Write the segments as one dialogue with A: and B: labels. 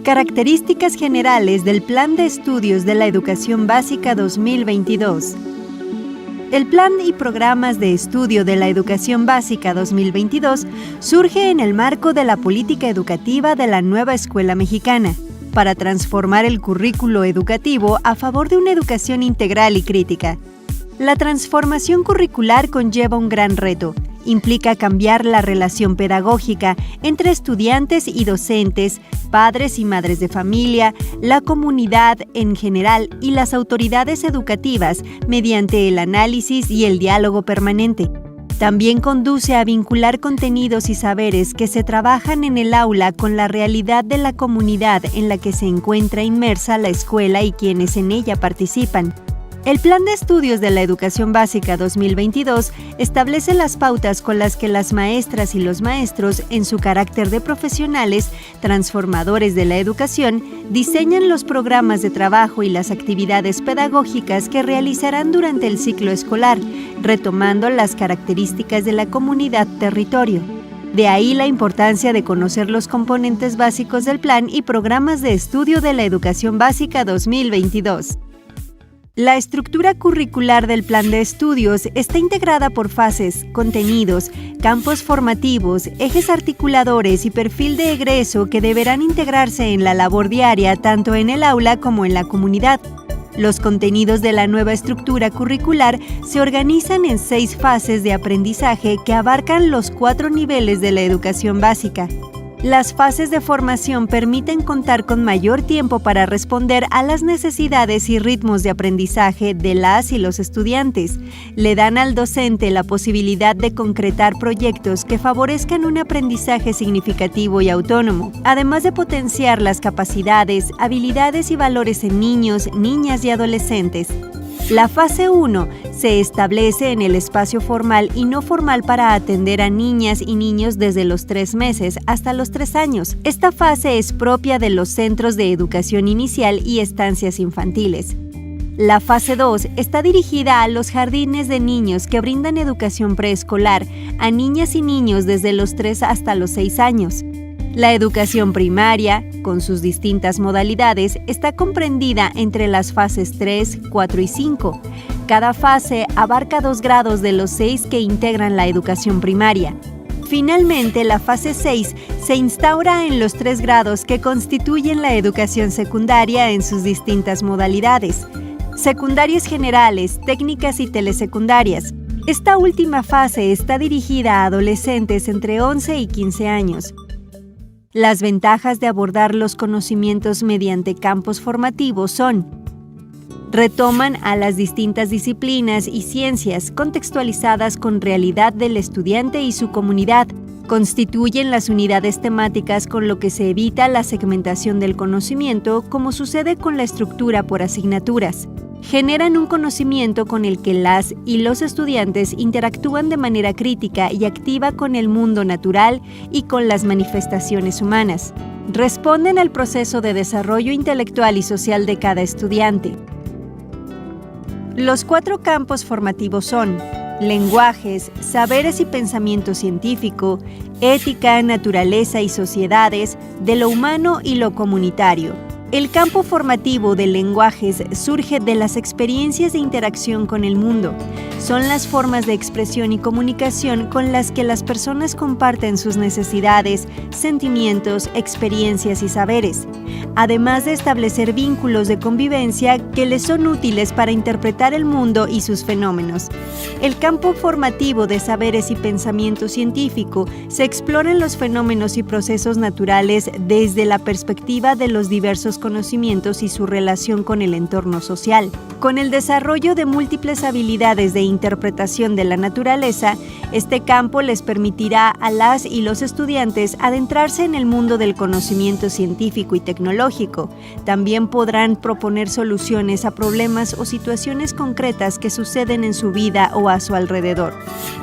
A: Características generales del Plan de Estudios de la Educación Básica 2022. El Plan y Programas de Estudio de la Educación Básica 2022 surge en el marco de la política educativa de la nueva escuela mexicana, para transformar el currículo educativo a favor de una educación integral y crítica. La transformación curricular conlleva un gran reto. Implica cambiar la relación pedagógica entre estudiantes y docentes, padres y madres de familia, la comunidad en general y las autoridades educativas mediante el análisis y el diálogo permanente. También conduce a vincular contenidos y saberes que se trabajan en el aula con la realidad de la comunidad en la que se encuentra inmersa la escuela y quienes en ella participan. El Plan de Estudios de la Educación Básica 2022 establece las pautas con las que las maestras y los maestros, en su carácter de profesionales, transformadores de la educación, diseñan los programas de trabajo y las actividades pedagógicas que realizarán durante el ciclo escolar, retomando las características de la comunidad territorio. De ahí la importancia de conocer los componentes básicos del Plan y Programas de Estudio de la Educación Básica 2022. La estructura curricular del Plan de Estudios está integrada por fases, contenidos, campos formativos, ejes articuladores y perfil de egreso que deberán integrarse en la labor diaria tanto en el aula como en la comunidad. Los contenidos de la nueva estructura curricular se organizan en 6 fases de aprendizaje que abarcan los 4 niveles de la educación básica. Las fases de formación permiten contar con mayor tiempo para responder a las necesidades y ritmos de aprendizaje de las y los estudiantes. Le dan al docente la posibilidad de concretar proyectos que favorezcan un aprendizaje significativo y autónomo, además de potenciar las capacidades, habilidades y valores en niños, niñas y adolescentes. La fase 1 se establece en el espacio formal y no formal para atender a niñas y niños desde los 3 meses hasta los 3 años. Esta fase es propia de los centros de educación inicial y estancias infantiles. La fase 2 está dirigida a los jardines de niños que brindan educación preescolar a niñas y niños desde los 3 hasta los 6 años. La educación primaria, con sus distintas modalidades, está comprendida entre las fases 3, 4 y 5. Cada fase abarca 2 grados de los 6 que integran la educación primaria. Finalmente, la fase 6 se instaura en los 3 grados que constituyen la educación secundaria en sus distintas modalidades: secundarias generales, técnicas y telesecundarias. Esta última fase está dirigida a adolescentes entre 11 y 15 años. Las ventajas de abordar los conocimientos mediante campos formativos son: retoman a las distintas disciplinas y ciencias contextualizadas con realidad del estudiante y su comunidad, constituyen las unidades temáticas con lo que se evita la segmentación del conocimiento como sucede con la estructura por asignaturas. Generan un conocimiento con el que las y los estudiantes interactúan de manera crítica y activa con el mundo natural y con las manifestaciones humanas. Responden al proceso de desarrollo intelectual y social de cada estudiante. Los 4 campos formativos son: lenguajes, saberes y pensamiento científico, ética, naturaleza y sociedades, de lo humano y lo comunitario. El campo formativo de lenguajes surge de las experiencias de interacción con el mundo. Son las formas de expresión y comunicación con las que las personas comparten sus necesidades, sentimientos, experiencias y saberes, además de establecer vínculos de convivencia que les son útiles para interpretar el mundo y sus fenómenos. El campo formativo de saberes y pensamiento científico se exploran los fenómenos y procesos naturales desde la perspectiva de los diversos conocimientos y su relación con el entorno social. Con el desarrollo de múltiples habilidades de interpretación de la naturaleza, este campo les permitirá a las y los estudiantes adentrarse en el mundo del conocimiento científico y tecnológico. También podrán proponer soluciones a problemas o situaciones concretas que suceden en su vida o a su alrededor.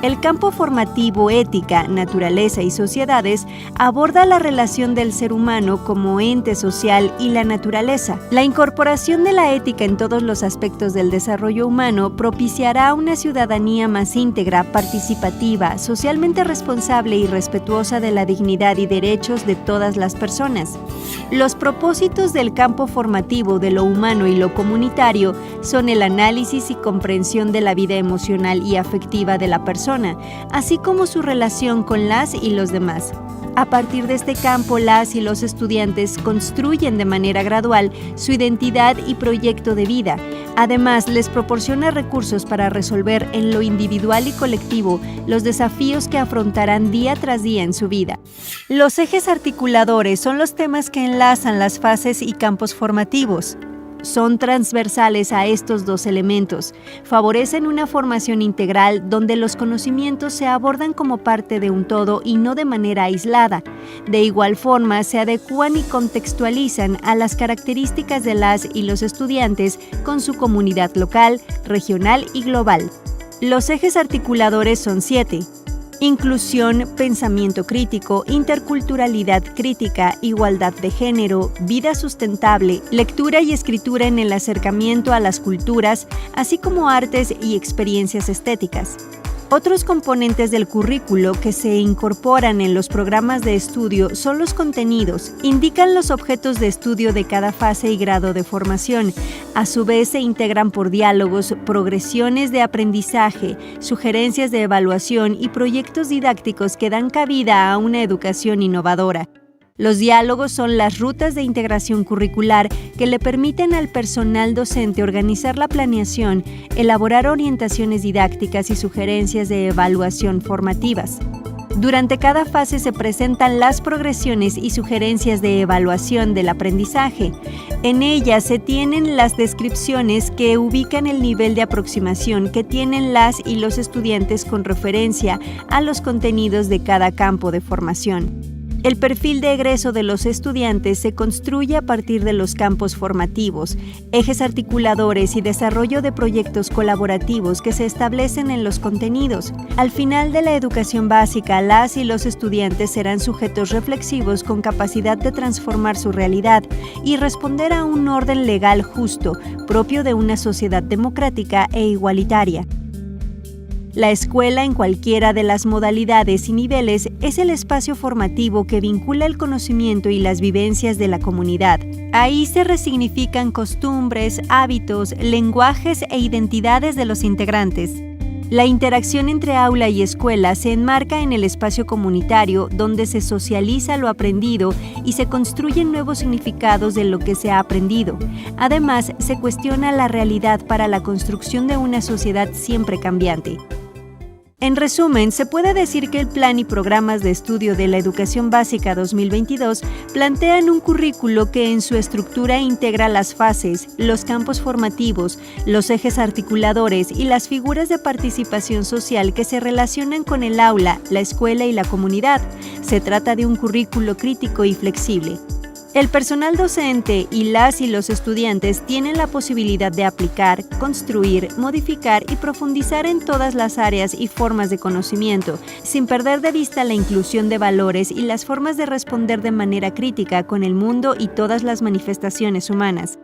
A: El campo formativo ética, naturaleza y sociedades aborda la relación del ser humano como ente social y la naturaleza. La incorporación de la ética en todos los aspectos del desarrollo humano propiciará una ciudadanía más íntegra, participativa, socialmente responsable y respetuosa de la dignidad y derechos de todas las personas. Los propósitos del campo formativo de lo humano y lo comunitario son el análisis y comprensión de la vida emocional y afectiva de la persona, así como su relación con las y los demás. A partir de este campo, las y los estudiantes construyen de manera gradual su identidad y proyecto de vida. Además, les proporciona recursos para resolver en lo individual y colectivo los desafíos que afrontarán día tras día en su vida. Los ejes articuladores son los temas que enlazan las fases y campos formativos. Son transversales a estos dos elementos, favorecen una formación integral donde los conocimientos se abordan como parte de un todo y no de manera aislada. De igual forma, se adecúan y contextualizan a las características de las y los estudiantes con su comunidad local, regional y global. Los ejes articuladores son 7. Inclusión, pensamiento crítico, interculturalidad crítica, igualdad de género, vida sustentable, lectura y escritura en el acercamiento a las culturas, así como artes y experiencias estéticas. Otros componentes del currículo que se incorporan en los programas de estudio son los contenidos, indican los objetos de estudio de cada fase y grado de formación. A su vez se integran por diálogos, progresiones de aprendizaje, sugerencias de evaluación y proyectos didácticos que dan cabida a una educación innovadora. Los diálogos son las rutas de integración curricular que le permiten al personal docente organizar la planeación, elaborar orientaciones didácticas y sugerencias de evaluación formativas. Durante cada fase se presentan las progresiones y sugerencias de evaluación del aprendizaje. En ellas se tienen las descripciones que ubican el nivel de aproximación que tienen las y los estudiantes con referencia a los contenidos de cada campo de formación. El perfil de egreso de los estudiantes se construye a partir de los campos formativos, ejes articuladores y desarrollo de proyectos colaborativos que se establecen en los contenidos. Al final de la educación básica, las y los estudiantes serán sujetos reflexivos con capacidad de transformar su realidad y responder a un orden legal justo, propio de una sociedad democrática e igualitaria. La escuela, en cualquiera de las modalidades y niveles, es el espacio formativo que vincula el conocimiento y las vivencias de la comunidad. Ahí se resignifican costumbres, hábitos, lenguajes e identidades de los integrantes. La interacción entre aula y escuela se enmarca en el espacio comunitario donde se socializa lo aprendido y se construyen nuevos significados de lo que se ha aprendido. Además, se cuestiona la realidad para la construcción de una sociedad siempre cambiante. En resumen, se puede decir que el Plan y Programas de Estudio de la Educación Básica 2022 plantean un currículo que en su estructura integra las fases, los campos formativos, los ejes articuladores y las figuras de participación social que se relacionan con el aula, la escuela y la comunidad. Se trata de un currículo crítico y flexible. El personal docente y las y los estudiantes tienen la posibilidad de aplicar, construir, modificar y profundizar en todas las áreas y formas de conocimiento, sin perder de vista la inclusión de valores y las formas de responder de manera crítica con el mundo y todas las manifestaciones humanas.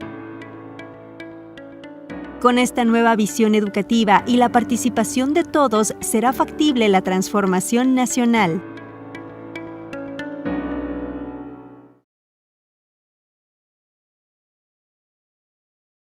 A: Con esta nueva visión educativa y la participación de todos, será factible la transformación nacional.